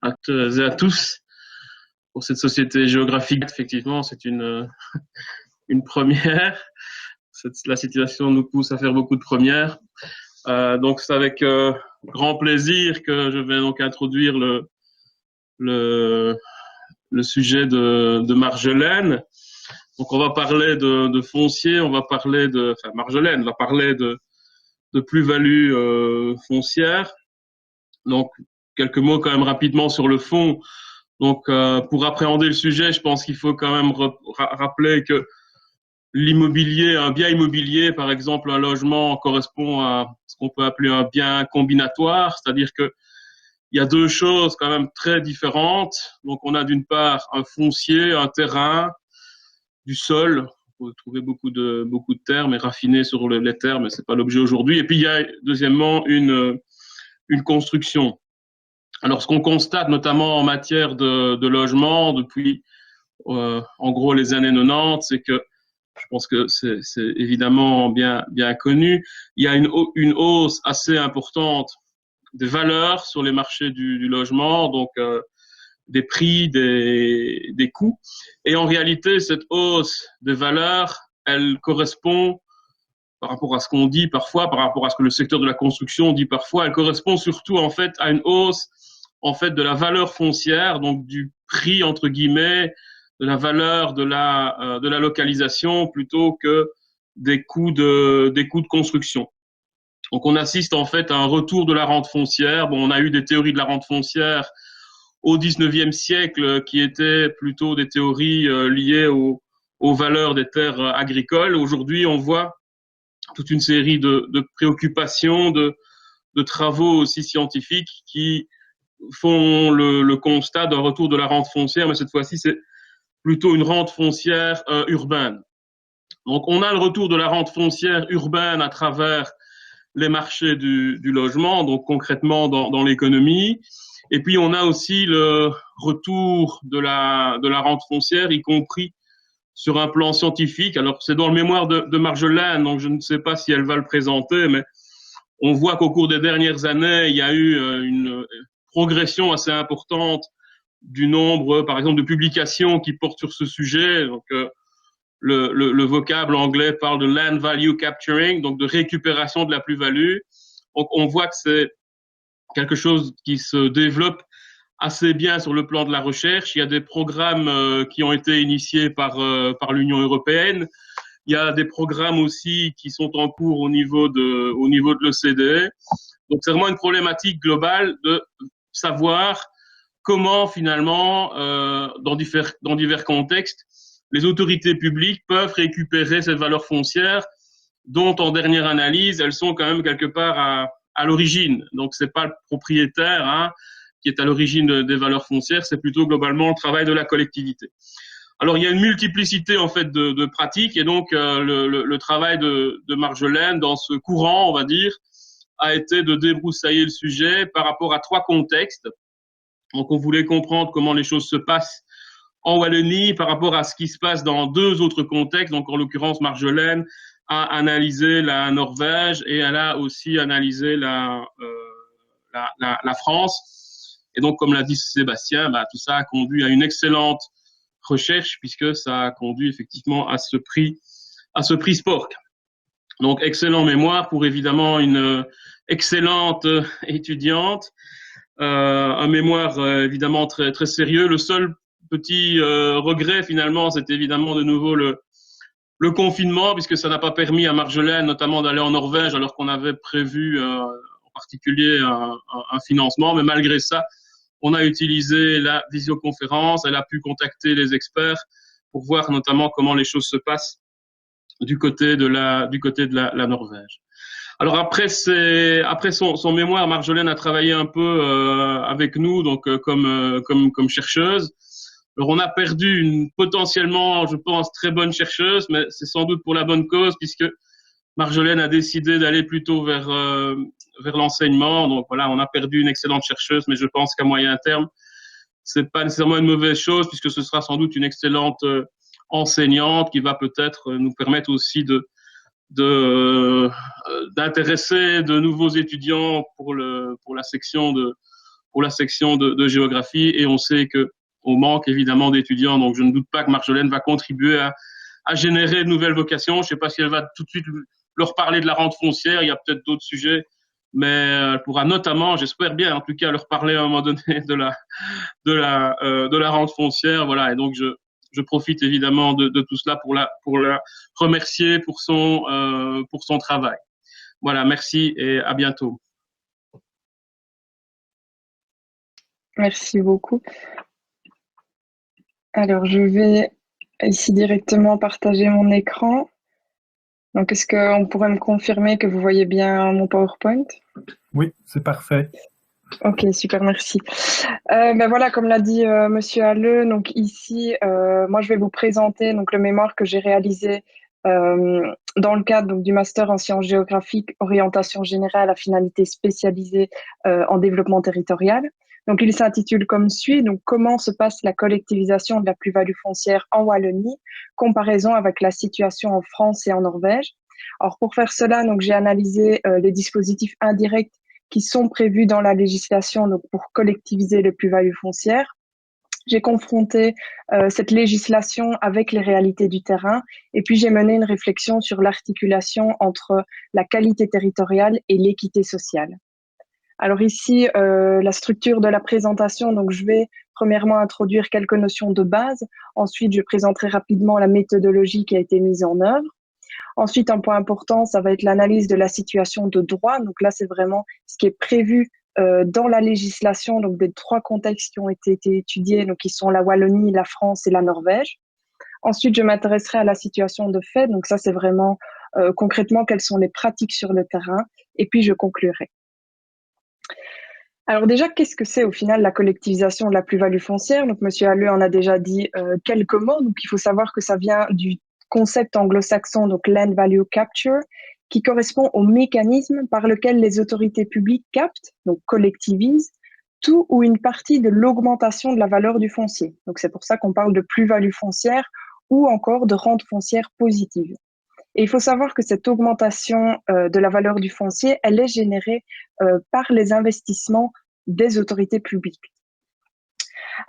à toutes et à tous pour cette société géographique. Effectivement, c'est une première. La situation nous pousse à faire beaucoup de premières. Donc, c'est avec grand plaisir que je vais donc introduire le, le sujet de Marjolaine. Donc, on va parler de foncier, on va parler Marjolaine va parler de plus-value foncière. Donc, quelques mots quand même rapidement sur le fond. Donc, pour appréhender le sujet, je pense qu'il faut quand même rappeler que l'immobilier, un bien immobilier, par exemple un logement, correspond à ce qu'on peut appeler un bien combinatoire, c'est-à-dire que il y a deux choses quand même très différentes. Donc, on a d'une part un foncier, un terrain, du sol. On peut trouver beaucoup de termes et raffiner sur les termes, mais c'est pas l'objet aujourd'hui. Et puis, il y a deuxièmement une construction. Alors, ce qu'on constate notamment en matière de logement depuis, en gros, les années 90, c'est que je pense que c'est évidemment bien connu. Il y a une hausse assez importante des valeurs sur les marchés du logement, donc des prix, des coûts. Et en réalité, cette hausse des valeurs, elle correspond, par rapport à ce qu'on dit parfois, par rapport à ce que le secteur de la construction dit parfois, elle correspond surtout en fait à une hausse en fait de la valeur foncière, donc du prix entre guillemets, de la valeur de la localisation plutôt que des coûts de construction. Donc on assiste en fait à un retour de la rente foncière. Bon, on a eu des théories de la rente foncière au 19e siècle qui étaient plutôt des théories liées aux valeurs des terres agricoles. Aujourd'hui, on voit toute une série de préoccupations, de travaux aussi scientifiques qui font le constat d'un retour de la rente foncière, mais cette fois-ci, c'est plutôt une rente foncière urbaine. Donc, on a le retour de la rente foncière urbaine à travers les marchés du logement, donc concrètement dans l'économie. Et puis, on a aussi le retour de la rente foncière, y compris sur un plan scientifique. Alors, c'est dans le mémoire de Marjolaine, donc je ne sais pas si elle va le présenter, mais on voit qu'au cours des dernières années, il y a eu une progression assez importante du nombre, par exemple, de publications qui portent sur ce sujet. Donc, le vocable anglais parle de land value capturing, donc de récupération de la plus-value. Donc, on voit que c'est quelque chose qui se développe assez bien sur le plan de la recherche. Il y a des programmes qui ont été initiés par l'Union européenne. Il y a des programmes aussi qui sont en cours au niveau de l'OCDE. Donc, c'est vraiment une problématique globale de savoir comment, finalement, dans divers contextes, les autorités publiques peuvent récupérer cette valeur foncière dont, en dernière analyse, elles sont quand même quelque part à l'origine. Donc, c'est pas le propriétaire qui est à l'origine des valeurs foncières, c'est plutôt globalement le travail de la collectivité. Alors, il y a une multiplicité en fait de pratiques et donc le travail de Marjolaine dans ce courant, on va dire, a été de débroussailler le sujet par rapport à trois contextes. Donc, on voulait comprendre comment les choses se passent en Wallonie par rapport à ce qui se passe dans deux autres contextes. Donc, en l'occurrence, Marjolaine a analysé la Norvège et elle a aussi analysé la France. Et donc, comme l'a dit Sébastien, tout ça a conduit à une excellente recherche puisque ça a conduit effectivement à ce prix Spork. Donc, excellent mémoire pour évidemment une excellente étudiante. Un mémoire évidemment très, très sérieux. Le seul petit regret finalement, c'est évidemment de nouveau le confinement, puisque ça n'a pas permis à Marjolaine notamment d'aller en Norvège alors qu'on avait prévu en particulier un financement. Mais malgré ça, on a utilisé la visioconférence, elle a pu contacter les experts pour voir notamment comment les choses se passent du côté de la Norvège. Alors après son mémoire, Marjolaine a travaillé un peu avec nous, donc comme chercheuse. Alors on a perdu une potentiellement, je pense, très bonne chercheuse, mais c'est sans doute pour la bonne cause puisque Marjolaine a décidé d'aller plutôt vers l'enseignement. Donc voilà, on a perdu une excellente chercheuse, mais je pense qu'à moyen terme, c'est pas nécessairement une mauvaise chose puisque ce sera sans doute une excellente enseignante qui va peut-être nous permettre aussi d'intéresser de nouveaux étudiants pour la section pour la section de géographie, et on sait que on manque évidemment d'étudiants, donc je ne doute pas que Marjolaine va contribuer à générer de nouvelles vocations. Je ne sais pas si elle va tout de suite leur parler de la rente foncière, il y a peut-être d'autres sujets, mais elle pourra notamment, j'espère bien en tout cas, leur parler à un moment donné de la rente foncière. Voilà, et donc je profite évidemment de tout cela pour la remercier pour son travail. Voilà, merci et à bientôt. Merci beaucoup. Alors, je vais ici directement partager mon écran. Donc, est-ce qu'on pourrait me confirmer que vous voyez bien mon PowerPoint? Oui, c'est parfait. Ok, super, merci. Ben voilà, comme l'a dit Monsieur Halleux, donc ici, moi je vais vous présenter donc le mémoire que j'ai réalisé dans le cadre donc, du master en sciences géographiques, orientation générale à finalité spécialisée en développement territorial. Donc il s'intitule comme suit, donc comment se passe la collectivisation de la plus-value foncière en Wallonie, comparaison avec la situation en France et en Norvège. Alors pour faire cela, donc j'ai analysé les dispositifs indirects qui sont prévus dans la législation donc pour collectiviser les plus-values foncières. J'ai confronté cette législation avec les réalités du terrain et puis j'ai mené une réflexion sur l'articulation entre la qualité territoriale et l'équité sociale. Alors ici, la structure de la présentation, donc je vais premièrement introduire quelques notions de base, ensuite je présenterai rapidement la méthodologie qui a été mise en œuvre. Ensuite, un point important, ça va être l'analyse de la situation de droit. Donc là, c'est vraiment ce qui est prévu dans la législation, donc des 3 contextes qui ont été étudiés, donc qui sont la Wallonie, la France et la Norvège. Ensuite, je m'intéresserai à la situation de fait. Donc ça, c'est vraiment concrètement quelles sont les pratiques sur le terrain. Et puis, je conclurai. Alors déjà, qu'est-ce que c'est au final la collectivisation de la plus-value foncière? Donc, Monsieur Halleux en a déjà dit quelques mots. Donc, il faut savoir que ça vient du concept anglo-saxon, donc Land Value Capture, qui correspond au mécanisme par lequel les autorités publiques captent, donc collectivisent, tout ou une partie de l'augmentation de la valeur du foncier. Donc, c'est pour ça qu'on parle de plus-value foncière ou encore de rente foncière positive. Et il faut savoir que cette augmentation de la valeur du foncier, elle est générée par les investissements des autorités publiques.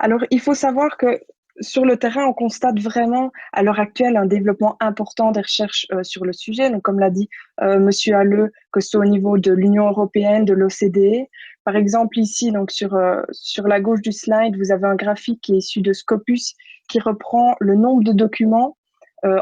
Alors, il faut savoir que sur le terrain, on constate vraiment à l'heure actuelle un développement important des recherches sur le sujet. Donc, comme l'a dit Monsieur Halleux, que ce soit au niveau de l'Union européenne, de l'OCDE. Par exemple, ici, donc sur la gauche du slide, vous avez un graphique qui est issu de Scopus qui reprend le nombre de documents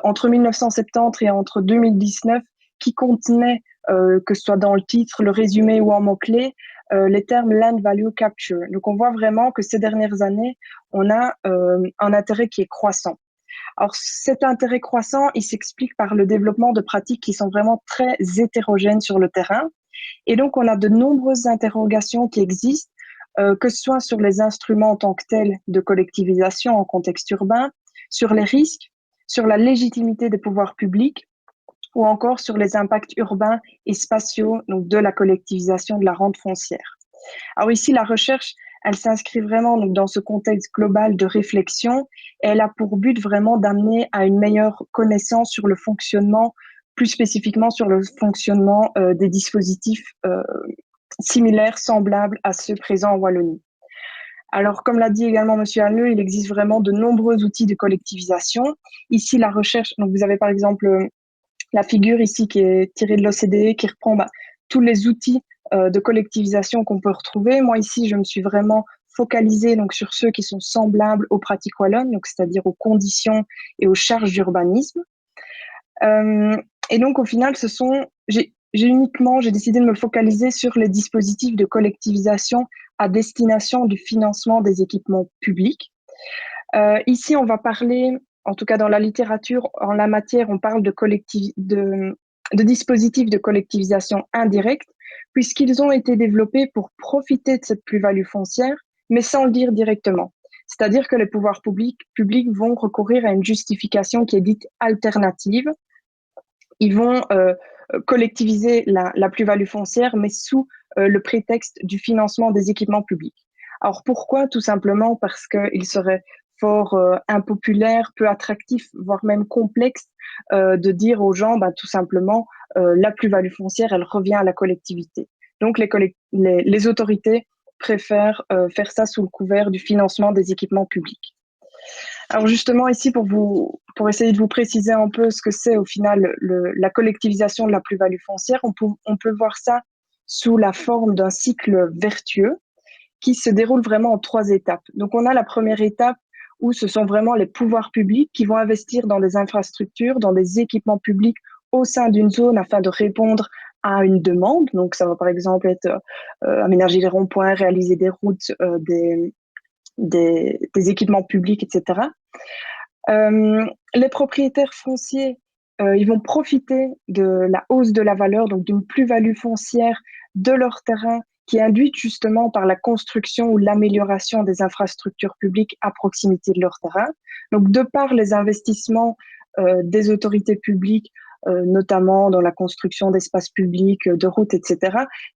entre 1970 et entre 2019 qui contenaient, que ce soit dans le titre, le résumé ou en mots-clés, les termes Land Value Capture. Donc, on voit vraiment que ces dernières années, on a un intérêt qui est croissant. Alors, cet intérêt croissant, il s'explique par le développement de pratiques qui sont vraiment très hétérogènes sur le terrain. Et donc, on a de nombreuses interrogations qui existent, que ce soit sur les instruments en tant que tels de collectivisation en contexte urbain, sur les risques, sur la légitimité des pouvoirs publics, ou encore sur les impacts urbains et spatiaux donc de la collectivisation de la rente foncière. Alors ici, la recherche, elle s'inscrit vraiment donc dans ce contexte global de réflexion et elle a pour but vraiment d'amener à une meilleure connaissance sur le fonctionnement, plus spécifiquement sur le fonctionnement des dispositifs similaires, semblables à ceux présents en Wallonie. Alors, comme l'a dit également Monsieur Halleux, il existe vraiment de nombreux outils de collectivisation. Ici, la recherche, donc vous avez par exemple la figure ici qui est tirée de l'OCDE, qui reprend tous les outils de collectivisation qu'on peut retrouver. Moi, ici, je me suis vraiment focalisée donc, sur ceux qui sont semblables aux pratiques wallonnes, donc c'est-à-dire aux conditions et aux charges d'urbanisme. Et donc, au final, j'ai décidé de me focaliser sur les dispositifs de collectivisation à destination du financement des équipements publics. Ici, on va parler, en tout cas dans la littérature, en la matière, on parle de dispositifs de collectivisation indirecte, puisqu'ils ont été développés pour profiter de cette plus-value foncière, mais sans le dire directement. C'est-à-dire que les pouvoirs publics vont recourir à une justification qui est dite alternative. Ils vont collectiviser la plus-value foncière, mais sous le prétexte du financement des équipements publics. Alors pourquoi? Tout simplement parce qu'il serait fort impopulaire, peu attractif, voire même complexe de dire aux gens, tout simplement, la plus-value foncière, elle revient à la collectivité. Donc les autorités préfèrent faire ça sous le couvert du financement des équipements publics. Alors justement ici, pour essayer de vous préciser un peu ce que c'est au final la collectivisation de la plus-value foncière, on peut voir ça sous la forme d'un cycle vertueux qui se déroule vraiment en 3 étapes. Donc on a la première étape où ce sont vraiment les pouvoirs publics qui vont investir dans des infrastructures, dans des équipements publics au sein d'une zone afin de répondre à une demande. Donc ça va par exemple être aménager des ronds-points, réaliser des routes, des équipements publics, etc. Les propriétaires fonciers, ils vont profiter de la hausse de la valeur, donc d'une plus-value foncière de leur terrain qui est induite justement par la construction ou l'amélioration des infrastructures publiques à proximité de leur terrain. Donc, de par les investissements des autorités publiques, notamment dans la construction d'espaces publics, de routes, etc.,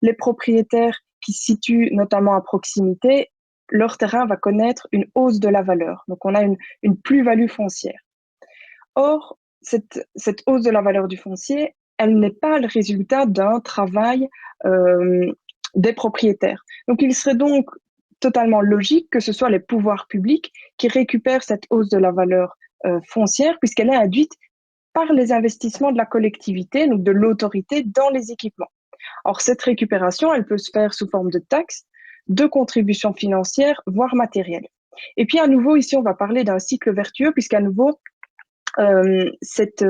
les propriétaires qui se situent notamment à proximité, leur terrain va connaître une hausse de la valeur. Donc, on a une plus-value foncière. Or, cette hausse de la valeur du foncier, elle n'est pas le résultat d'un travail des propriétaires. Donc, il serait donc totalement logique que ce soit les pouvoirs publics qui récupèrent cette hausse de la valeur foncière, puisqu'elle est induite par les investissements de la collectivité, donc de l'autorité, dans les équipements. Or, cette récupération, elle peut se faire sous forme de taxes, de contributions financières, voire matérielles. Et puis, à nouveau, ici, on va parler d'un cycle vertueux, puisqu'à nouveau, cette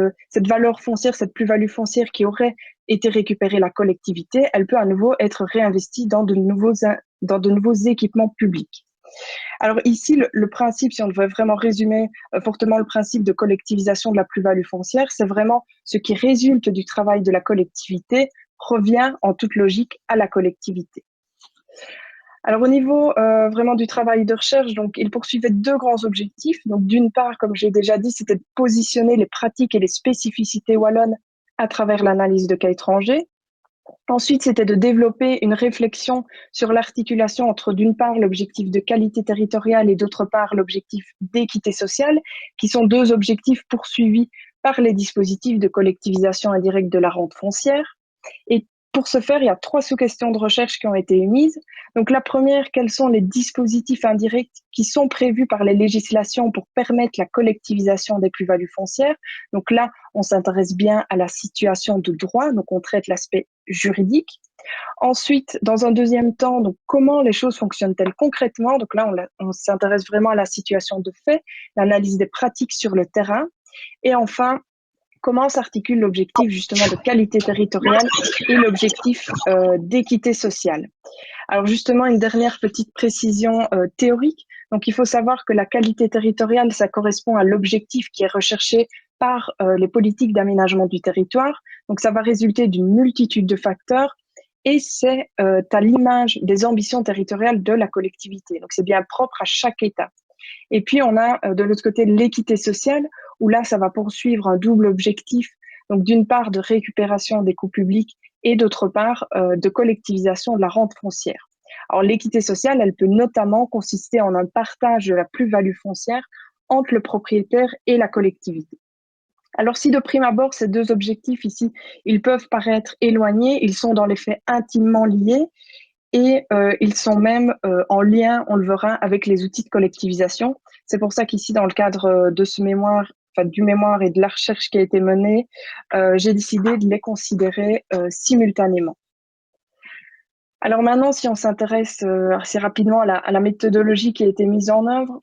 valeur foncière, cette plus-value foncière qui aurait été récupérée la collectivité, elle peut à nouveau être réinvestie dans de nouveaux équipements publics. Alors ici, le principe, si on devrait vraiment résumer fortement le principe de collectivisation de la plus-value foncière, c'est vraiment ce qui résulte du travail de la collectivité revient en toute logique à la collectivité. Alors au niveau vraiment du travail de recherche, donc il poursuivait 2 grands objectifs. Donc d'une part, comme j'ai déjà dit, c'était de positionner les pratiques et les spécificités wallonnes à travers l'analyse de cas étrangers. Ensuite, c'était de développer une réflexion sur l'articulation entre d'une part l'objectif de qualité territoriale et d'autre part l'objectif d'équité sociale, qui sont 2 objectifs poursuivis par les dispositifs de collectivisation indirecte de la rente foncière. Et pour ce faire, il y a 3 sous-questions de recherche qui ont été émises. Donc la première, quels sont les dispositifs indirects qui sont prévus par les législations pour permettre la collectivisation des plus-values foncières? Donc là, on s'intéresse bien à la situation de droit, donc on traite l'aspect juridique. Ensuite, dans un deuxième temps, donc comment les choses fonctionnent-elles concrètement? Donc là, on s'intéresse vraiment à la situation de fait, l'analyse des pratiques sur le terrain. Et enfin, comment s'articule l'objectif justement de qualité territoriale et l'objectif d'équité sociale. Alors justement, une dernière petite précision théorique. Donc il faut savoir que la qualité territoriale, ça correspond à l'objectif qui est recherché par les politiques d'aménagement du territoire. Donc ça va résulter d'une multitude de facteurs et c'est à l'image des ambitions territoriales de la collectivité. Donc c'est bien propre à chaque État. Et puis, on a de l'autre côté l'équité sociale, où là, ça va poursuivre un double objectif. Donc, d'une part, de récupération des coûts publics et d'autre part, de collectivisation de la rente foncière. Alors, l'équité sociale, elle peut notamment consister en un partage de la plus-value foncière entre le propriétaire et la collectivité. Alors, si de prime abord, ces 2 objectifs ici, ils peuvent paraître éloignés, ils sont dans les faits intimement liés. Et ils sont même en lien, on le verra, avec les outils de collectivisation. C'est pour ça qu'ici, dans le cadre de ce mémoire, enfin du mémoire et de la recherche qui a été menée, j'ai décidé de les considérer simultanément. Alors maintenant, si on s'intéresse assez rapidement à la méthodologie qui a été mise en œuvre,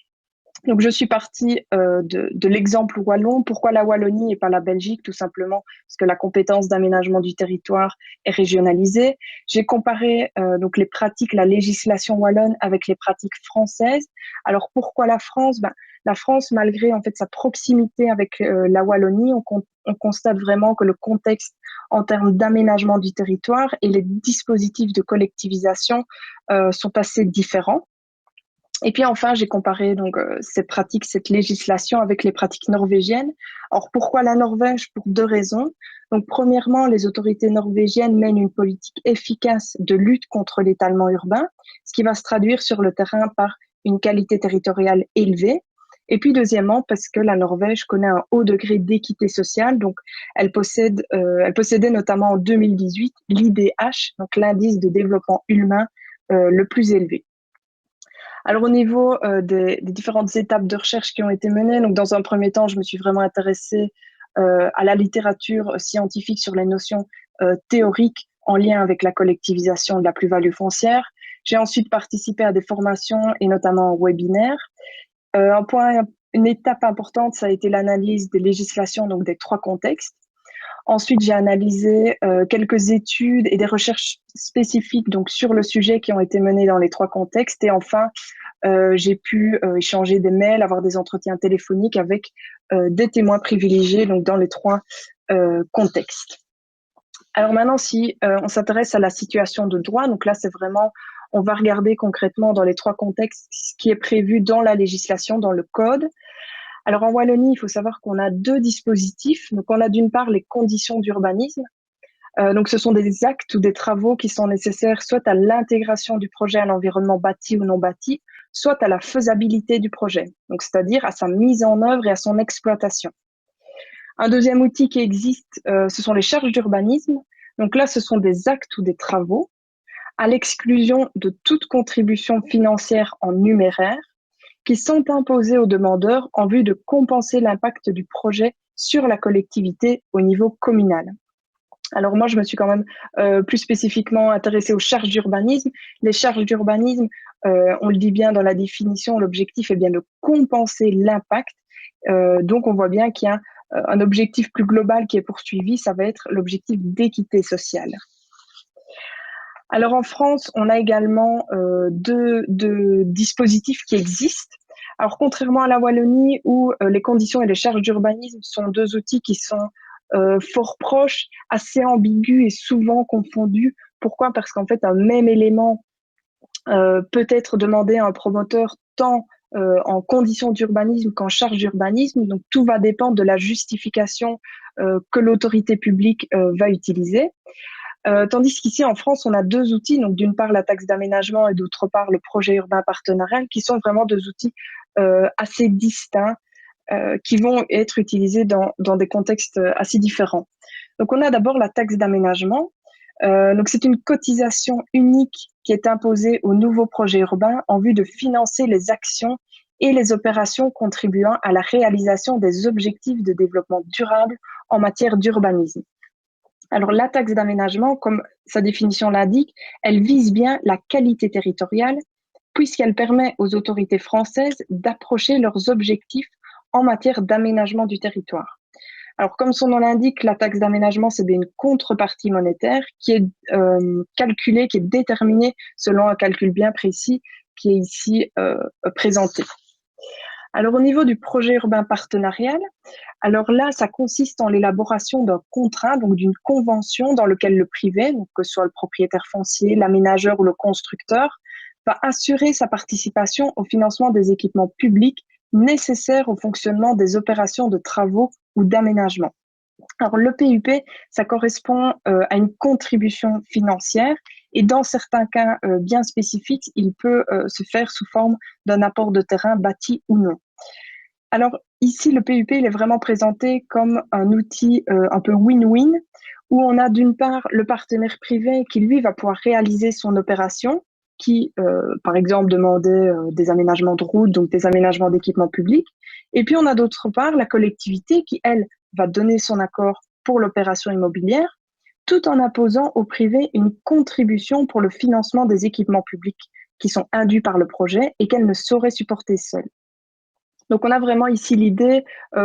donc je suis partie de l'exemple wallon. Pourquoi la Wallonie et pas la Belgique? Tout simplement parce que la compétence d'aménagement du territoire est régionalisée. J'ai comparé donc les pratiques, la législation wallonne avec les pratiques françaises. Alors pourquoi la France? La France, malgré en fait sa proximité avec la Wallonie, on constate vraiment que le contexte en termes d'aménagement du territoire et les dispositifs de collectivisation sont assez différents. Et puis enfin, j'ai comparé donc ces pratiques, cette législation avec les pratiques norvégiennes. Alors pourquoi la Norvège? Pour 2 raisons. Donc premièrement, les autorités norvégiennes mènent une politique efficace de lutte contre l'étalement urbain, ce qui va se traduire sur le terrain par une qualité territoriale élevée. Et puis deuxièmement, parce que la Norvège connaît un haut degré d'équité sociale, donc elle possédait notamment en 2018 l'IDH, donc l'indice de développement humain le plus élevé. Alors au niveau des différentes étapes de recherche qui ont été menées, donc dans un premier temps, je me suis vraiment intéressée à la littérature scientifique sur les notions théoriques en lien avec la collectivisation de la plus-value foncière. J'ai ensuite participé à des formations et notamment en webinaire. Une étape importante, ça a été l'analyse des législations, donc des 3 contextes. Ensuite, j'ai analysé quelques études et des recherches spécifiques donc sur le sujet qui ont été menées dans les 3 contextes. Et enfin, j'ai pu échanger des mails, avoir des entretiens téléphoniques avec des témoins privilégiés donc dans les 3 contextes. Alors maintenant, si on s'intéresse à la situation de droit, donc là, c'est vraiment, on va regarder concrètement dans les 3 contextes ce qui est prévu dans la législation, dans le code. Alors en Wallonie, il faut savoir qu'on a 2 dispositifs. Donc on a d'une part les conditions d'urbanisme. Donc ce sont des actes ou des travaux qui sont nécessaires soit à l'intégration du projet à l'environnement bâti ou non bâti, soit à la faisabilité du projet, donc c'est-à-dire à sa mise en œuvre et à son exploitation. Un deuxième outil qui existe, ce sont les charges d'urbanisme. Donc là, ce sont des actes ou des travaux à l'exclusion de toute contribution financière en numéraire qui sont imposés aux demandeurs en vue de compenser l'impact du projet sur la collectivité au niveau communal. Alors moi, je me suis quand même plus spécifiquement intéressée aux charges d'urbanisme. Les charges d'urbanisme, on le dit bien dans la définition, l'objectif est bien de compenser l'impact. Donc on voit bien qu'il y a un objectif plus global qui est poursuivi, ça va être l'objectif d'équité sociale. Alors en France, on a également deux dispositifs qui existent. Alors contrairement à la Wallonie où les conditions et les charges d'urbanisme sont 2 outils qui sont fort proches, assez ambigus et souvent confondus. Pourquoi? Parce qu'en fait, un même élément peut être demandé à un promoteur tant en conditions d'urbanisme qu'en charge d'urbanisme. Donc tout va dépendre de la justification que l'autorité publique va utiliser. Tandis qu'ici, en France, on a 2 outils, donc d'une part la taxe d'aménagement et d'autre part le projet urbain partenarial, qui sont vraiment 2 outils assez distincts, qui vont être utilisés dans des contextes assez différents. Donc on a d'abord la taxe d'aménagement. Donc c'est une cotisation unique qui est imposée aux nouveaux projets urbains en vue de financer les actions et les opérations contribuant à la réalisation des objectifs de développement durable en matière d'urbanisme. Alors, la taxe d'aménagement, comme sa définition l'indique, elle vise bien la qualité territoriale puisqu'elle permet aux autorités françaises d'approcher leurs objectifs en matière d'aménagement du territoire. Alors, comme son nom l'indique, la taxe d'aménagement, c'est bien une contrepartie monétaire qui est calculée, qui est déterminée selon un calcul bien précis qui est ici présenté. Alors, au niveau du projet urbain partenarial, alors là, ça consiste en l'élaboration d'un contrat, donc d'une convention dans lequel le privé, donc que ce soit le propriétaire foncier, l'aménageur ou le constructeur, va assurer sa participation au financement des équipements publics nécessaires au fonctionnement des opérations de travaux ou d'aménagement. Alors le PUP, ça correspond à une contribution financière et dans certains cas bien spécifiques, il peut se faire sous forme d'un apport de terrain bâti ou non. Alors ici, le PUP, il est vraiment présenté comme un outil un peu win-win où on a d'une part le partenaire privé qui, lui, va pouvoir réaliser son opération qui, par exemple, demandait des aménagements de routes, donc des aménagements d'équipements publics. Et puis, on a d'autre part la collectivité qui, elle, va donner son accord pour l'opération immobilière, tout en imposant au privé une contribution pour le financement des équipements publics qui sont induits par le projet et qu'elle ne saurait supporter seule. Donc, on a vraiment ici l'idée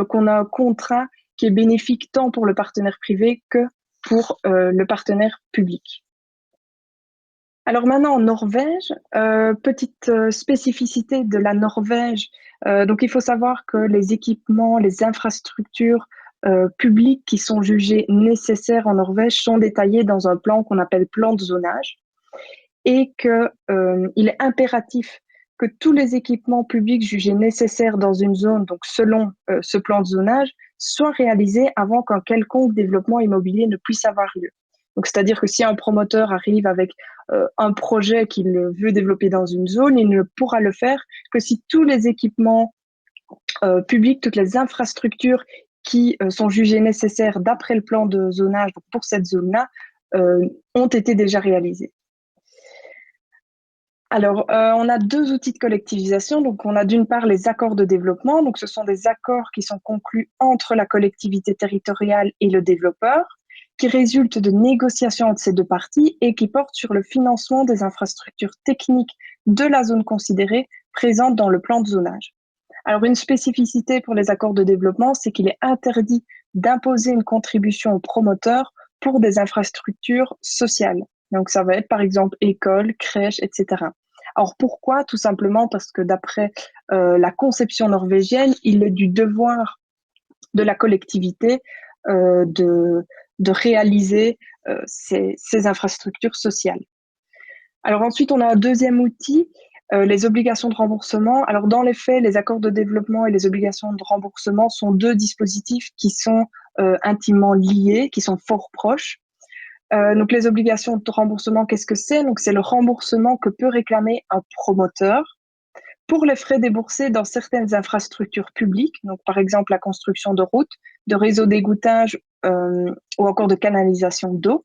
qu'on a un contrat qui est bénéfique tant pour le partenaire privé que pour le partenaire public. Alors maintenant, en Norvège, petite spécificité de la Norvège. Donc, il faut savoir que les équipements, les infrastructures publiques qui sont jugées nécessaires en Norvège sont détaillées dans un plan qu'on appelle plan de zonage et qu'il est impératif que tous les équipements publics jugés nécessaires dans une zone, donc selon ce plan de zonage, soient réalisés avant qu'un quelconque développement immobilier ne puisse avoir lieu. Donc, c'est-à-dire que si un promoteur arrive avec un projet qu'il veut développer dans une zone, il ne pourra le faire que si tous les équipements publics, toutes les infrastructures qui sont jugées nécessaires d'après le plan de zonage pour cette zone-là ont été déjà réalisées. Alors, on a deux outils de collectivisation. Donc, on a d'une part les accords de développement. Donc, ce sont des accords qui sont conclus entre la collectivité territoriale et le développeur, qui résultent de négociations entre ces deux parties et qui portent sur le financement des infrastructures techniques de la zone considérée présente dans le plan de zonage. Alors, une spécificité pour les accords de développement, c'est qu'il est interdit d'imposer une contribution aux promoteurs pour des infrastructures sociales. Donc, ça va être par exemple écoles, crèches, etc. Alors, pourquoi? Tout simplement parce que d'après la conception norvégienne, il est du devoir de la collectivité de réaliser ces infrastructures sociales. Alors ensuite, on a un deuxième outil, les obligations de remboursement. Alors dans les faits, les accords de développement et les obligations de remboursement sont deux dispositifs qui sont intimement liés, qui sont fort proches. Donc les obligations de remboursement, qu'est-ce que c'est? Donc c'est le remboursement que peut réclamer un promoteur pour les frais déboursés dans certaines infrastructures publiques, donc par exemple la construction de routes, de réseaux d'égouttage ou encore de canalisation d'eau,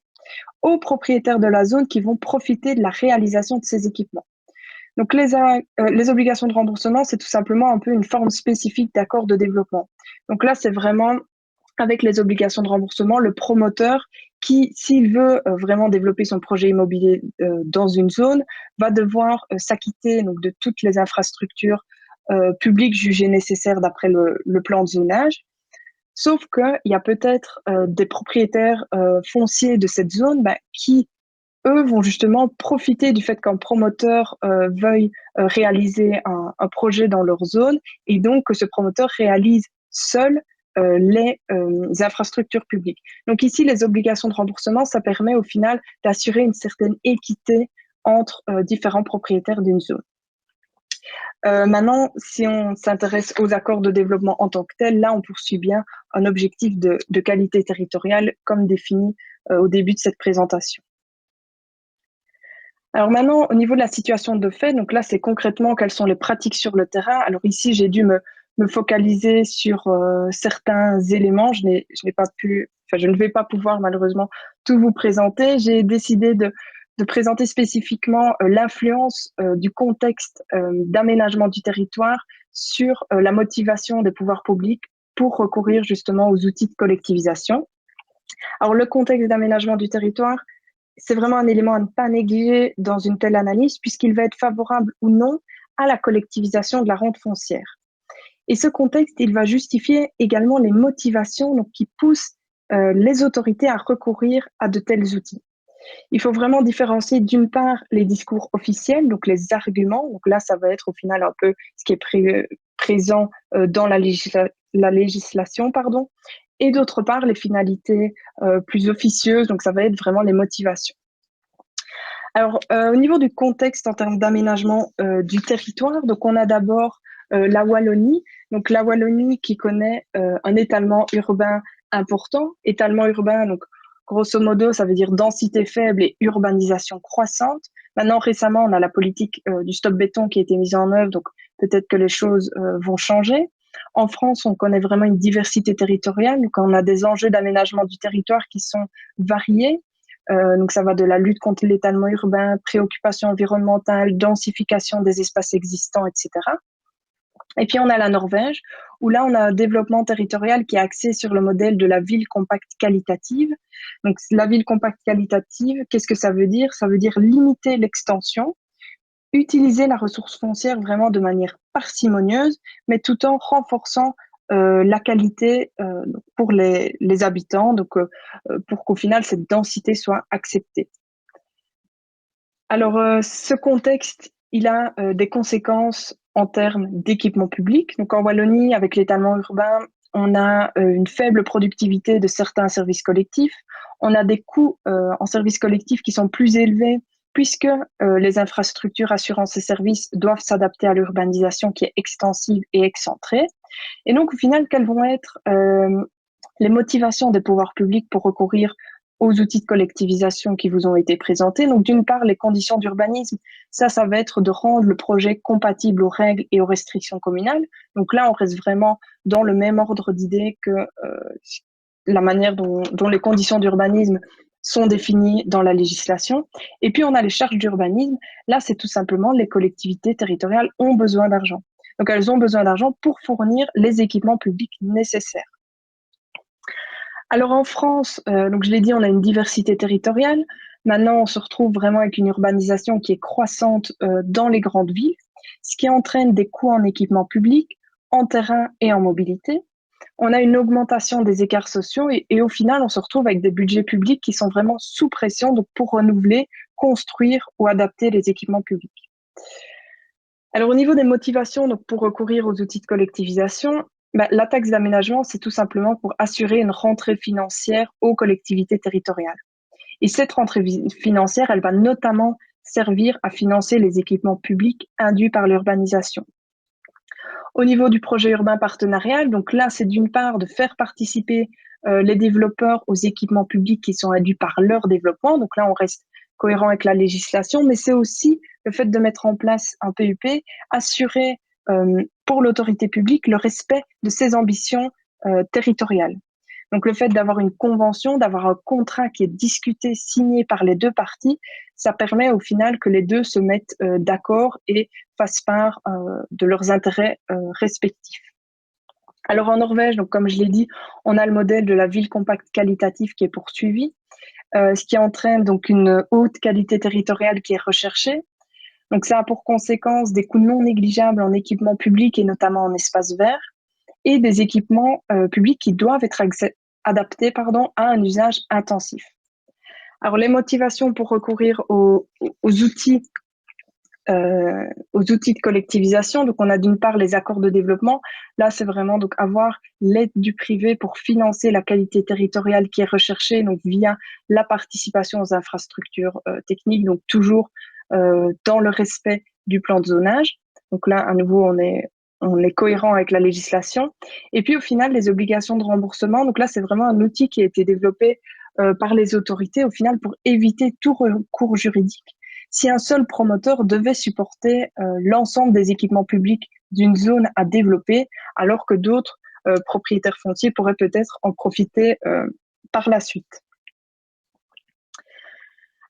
aux propriétaires de la zone qui vont profiter de la réalisation de ces équipements. Donc les obligations de remboursement, c'est tout simplement un peu une forme spécifique d'accord de développement. Donc là, c'est vraiment avec les obligations de remboursement, le promoteur qui, s'il veut vraiment développer son projet immobilier dans une zone, va devoir s'acquitter donc de toutes les infrastructures publiques jugées nécessaires d'après le plan de zonage. Sauf qu'il y a peut-être des propriétaires fonciers de cette zone qui, eux, vont justement profiter du fait qu'un promoteur veuille réaliser un projet dans leur zone et donc que ce promoteur réalise seul les infrastructures publiques. Donc ici, les obligations de remboursement, ça permet au final d'assurer une certaine équité entre différents propriétaires d'une zone. Maintenant, si on s'intéresse aux accords de développement en tant que tels, là, on poursuit bien un objectif de qualité territoriale comme défini au début de cette présentation. Alors maintenant, au niveau de la situation de fait, donc là, c'est concrètement quelles sont les pratiques sur le terrain. Alors ici, j'ai dû me focaliser sur certains éléments. Je ne vais pas pouvoir malheureusement tout vous présenter. J'ai décidé de présenter spécifiquement l'influence du contexte d'aménagement du territoire sur la motivation des pouvoirs publics pour recourir justement aux outils de collectivisation. Alors le contexte d'aménagement du territoire, c'est vraiment un élément à ne pas négliger dans une telle analyse puisqu'il va être favorable ou non à la collectivisation de la rente foncière. Et ce contexte, il va justifier également les motivations donc, qui poussent les autorités à recourir à de tels outils. Il faut vraiment différencier d'une part les discours officiels, donc les arguments, donc là ça va être au final un peu ce qui est présent dans la législation, pardon, et d'autre part les finalités plus officieuses, donc ça va être vraiment les motivations. Alors au niveau du contexte en termes d'aménagement du territoire, donc on a d'abord la Wallonie, donc la Wallonie qui connaît un étalement urbain important, étalement urbain, donc grosso modo, ça veut dire densité faible et urbanisation croissante. Maintenant, récemment, on a la politique du stop béton qui a été mise en œuvre, donc peut-être que les choses vont changer. En France, on connaît vraiment une diversité territoriale, donc on a des enjeux d'aménagement du territoire qui sont variés. Donc ça va de la lutte contre l'étalement urbain, préoccupation environnementale, densification des espaces existants, etc. Et puis on a la Norvège, où là on a un développement territorial qui est axé sur le modèle de la ville compacte qualitative. Donc la ville compacte qualitative, qu'est-ce que ça veut dire? Ça veut dire limiter l'extension, utiliser la ressource foncière vraiment de manière parcimonieuse, mais tout en renforçant la qualité pour les habitants, donc pour qu'au final cette densité soit acceptée. Alors ce contexte, il a des conséquences en termes d'équipement public. Donc en Wallonie, avec l'étalement urbain, on a une faible productivité de certains services collectifs. On a des coûts en services collectifs qui sont plus élevés puisque les infrastructures, assurances et services doivent s'adapter à l'urbanisation qui est extensive et excentrée. Et donc au final, quelles vont être les motivations des pouvoirs publics pour recourir aux outils de collectivisation qui vous ont été présentés? Donc, d'une part, les conditions d'urbanisme, ça va être de rendre le projet compatible aux règles et aux restrictions communales. Donc là, on reste vraiment dans le même ordre d'idées que la manière dont les conditions d'urbanisme sont définies dans la législation. Et puis, on a les charges d'urbanisme. Là, c'est tout simplement les collectivités territoriales ont besoin d'argent. Donc, elles ont besoin d'argent pour fournir les équipements publics nécessaires. Alors, en France, donc je l'ai dit, on a une diversité territoriale. Maintenant, on se retrouve vraiment avec une urbanisation qui est croissante dans les grandes villes, ce qui entraîne des coûts en équipement public, en terrain et en mobilité. On a une augmentation des écarts sociaux et au final, on se retrouve avec des budgets publics qui sont vraiment sous pression donc pour renouveler, construire ou adapter les équipements publics. Alors, au niveau des motivations donc pour recourir aux outils de collectivisation, la taxe d'aménagement, c'est tout simplement pour assurer une rentrée financière aux collectivités territoriales. Et cette rentrée financière, elle va notamment servir à financer les équipements publics induits par l'urbanisation. Au niveau du projet urbain partenarial, donc là, c'est d'une part de faire participer les développeurs aux équipements publics qui sont induits par leur développement. Donc là, on reste cohérent avec la législation, mais c'est aussi le fait de mettre en place un PUP, assurer pour l'autorité publique le respect de ses ambitions territoriales. Donc le fait d'avoir une convention, d'avoir un contrat qui est discuté, signé par les deux parties, ça permet au final que les deux se mettent d'accord et fassent part de leurs intérêts respectifs. Alors en Norvège, donc comme je l'ai dit, on a le modèle de la ville compacte qualitative qui est poursuivi, ce qui entraîne donc une haute qualité territoriale qui est recherchée. Donc ça a pour conséquence des coûts non négligeables en équipements publics et notamment en espaces verts, et des équipements publics qui doivent être adaptés à un usage intensif. Alors, les motivations pour recourir aux outils de collectivisation, donc on a d'une part les accords de développement. Là, c'est vraiment donc avoir l'aide du privé pour financer la qualité territoriale qui est recherchée, donc via la participation aux infrastructures techniques, donc toujours dans le respect du plan de zonage. Donc là, à nouveau, on est cohérent avec la législation. Et puis, au final, les obligations de remboursement. Donc là, c'est vraiment un outil qui a été développé par les autorités, au final, pour éviter tout recours juridique. Si un seul promoteur devait supporter l'ensemble des équipements publics d'une zone à développer, alors que d'autres propriétaires fonciers pourraient peut-être en profiter par la suite.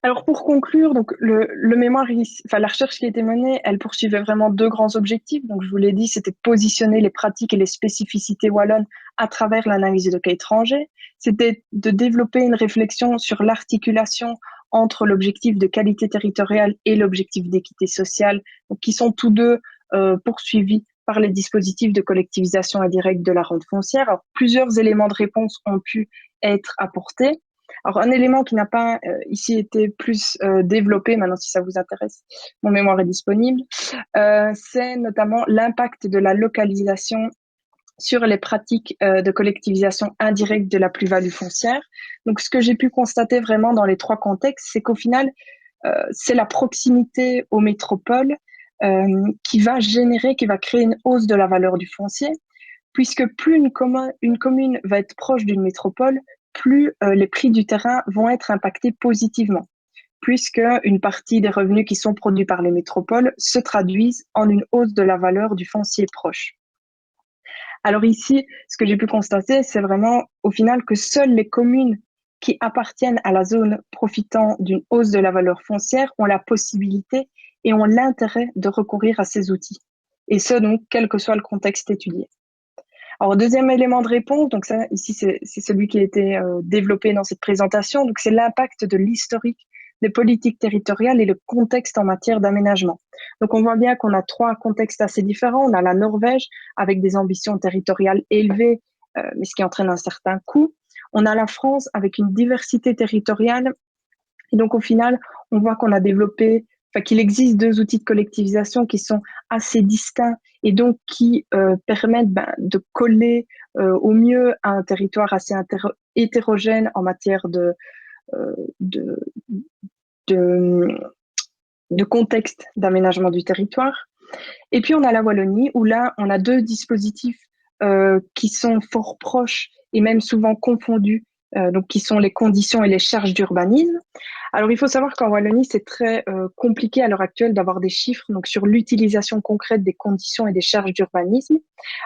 Alors pour conclure, donc le mémoire, la recherche qui a été menée, elle poursuivait vraiment deux grands objectifs. Donc je vous l'ai dit, c'était de positionner les pratiques et les spécificités wallonnes à travers l'analyse de cas étrangers. C'était de développer une réflexion sur l'articulation entre l'objectif de qualité territoriale et l'objectif d'équité sociale, donc qui sont tous deux poursuivis par les dispositifs de collectivisation indirecte de la rente foncière. Alors, plusieurs éléments de réponse ont pu être apportés. Alors, un élément qui n'a pas ici été plus développé, maintenant si ça vous intéresse, mon mémoire est disponible, c'est notamment l'impact de la localisation sur les pratiques de collectivisation indirecte de la plus-value foncière. Donc, ce que j'ai pu constater vraiment dans les trois contextes, c'est qu'au final, c'est la proximité aux métropoles qui va créer une hausse de la valeur du foncier, puisque plus une commune va être proche d'une métropole, plus les prix du terrain vont être impactés positivement, puisque une partie des revenus qui sont produits par les métropoles se traduisent en une hausse de la valeur du foncier proche. Alors ici, ce que j'ai pu constater, c'est vraiment au final que seules les communes qui appartiennent à la zone profitant d'une hausse de la valeur foncière ont la possibilité et ont l'intérêt de recourir à ces outils. Et ce, donc, quel que soit le contexte étudié. Alors, deuxième élément de réponse, donc ça, ici, c'est celui qui a été développé dans cette présentation. Donc, c'est l'impact de l'historique des politiques territoriales et le contexte en matière d'aménagement. Donc, on voit bien qu'on a trois contextes assez différents. On a la Norvège avec des ambitions territoriales élevées, mais ce qui entraîne un certain coût. On a la France avec une diversité territoriale. Et donc, au final, on voit qu'on a développé, qu'il existe deux outils de collectivisation qui sont assez distincts et donc qui permettent de coller au mieux à un territoire assez hétérogène en matière de contexte d'aménagement du territoire. Et puis, on a la Wallonie où là, on a deux dispositifs qui sont fort proches et même souvent confondus, donc qui sont les conditions et les charges d'urbanisme. Alors, il faut savoir qu'en Wallonie, c'est très compliqué à l'heure actuelle d'avoir des chiffres donc sur l'utilisation concrète des conditions et des charges d'urbanisme.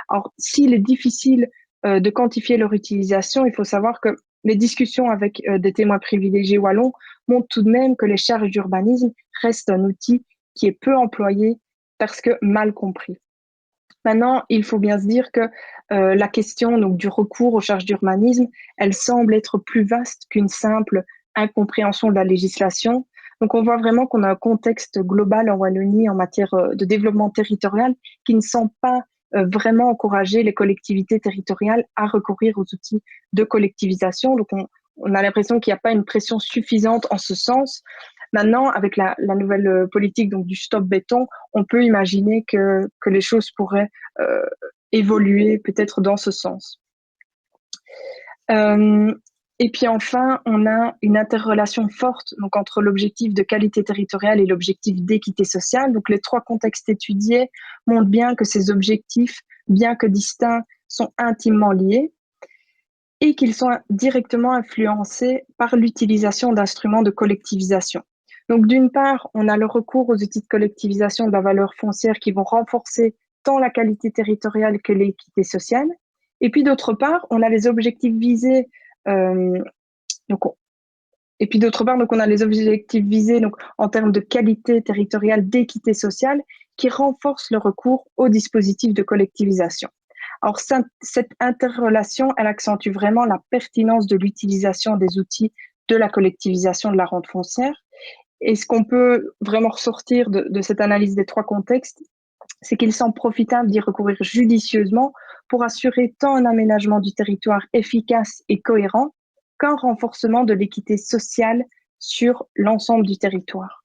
Alors, s'il est difficile de quantifier leur utilisation, il faut savoir que les discussions avec des témoins privilégiés wallons montrent tout de même que les charges d'urbanisme restent un outil qui est peu employé parce que mal compris. Maintenant, il faut bien se dire que la question donc, du recours aux charges d'urbanisme, elle semble être plus vaste qu'une simple incompréhension de la législation. Donc, on voit vraiment qu'on a un contexte global en Wallonie en matière de développement territorial qui ne semble pas vraiment encourager les collectivités territoriales à recourir aux outils de collectivisation. Donc, on a l'impression qu'il n'y a pas une pression suffisante en ce sens. Maintenant, avec la nouvelle politique donc, du stop béton, on peut imaginer que les choses pourraient évoluer peut-être dans ce sens. Et puis enfin, on a une interrelation forte donc, entre l'objectif de qualité territoriale et l'objectif d'équité sociale. Donc les trois contextes étudiés montrent bien que ces objectifs, bien que distincts, sont intimement liés et qu'ils sont directement influencés par l'utilisation d'instruments de collectivisation. Donc d'une part, on a le recours aux outils de collectivisation de la valeur foncière qui vont renforcer tant la qualité territoriale que l'équité sociale. Et puis d'autre part, on a les objectifs visés donc on a les objectifs visés donc, en termes de qualité territoriale, d'équité sociale, qui renforcent le recours aux dispositifs de collectivisation. Alors, cette interrelation, elle accentue vraiment la pertinence de l'utilisation des outils de la collectivisation de la rente foncière. Et ce qu'on peut vraiment ressortir de cette analyse des trois contextes, c'est qu'il semble profitable d'y recourir judicieusement pour assurer tant un aménagement du territoire efficace et cohérent qu'un renforcement de l'équité sociale sur l'ensemble du territoire.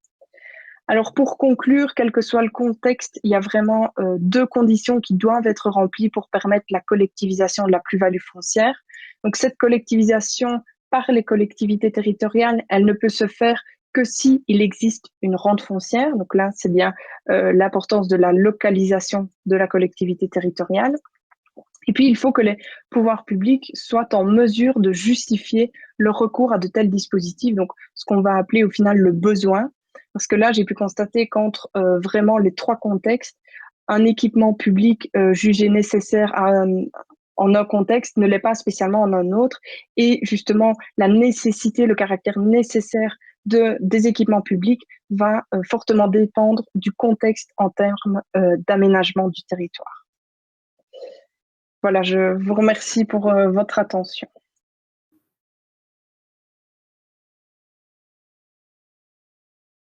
Alors pour conclure, quel que soit le contexte, il y a vraiment deux conditions qui doivent être remplies pour permettre la collectivisation de la plus-value foncière. Donc cette collectivisation par les collectivités territoriales, elle ne peut se faire que s'il existe une rente foncière. Donc là, c'est bien l'importance de la localisation de la collectivité territoriale. Et puis, il faut que les pouvoirs publics soient en mesure de justifier le recours à de tels dispositifs, donc ce qu'on va appeler au final le besoin. Parce que là, j'ai pu constater qu'entre vraiment les trois contextes, un équipement public jugé nécessaire en un contexte ne l'est pas spécialement en un autre. Et justement, la nécessité, le caractère nécessaire des équipements publics va fortement dépendre du contexte en termes d'aménagement du territoire. Voilà, je vous remercie pour votre attention.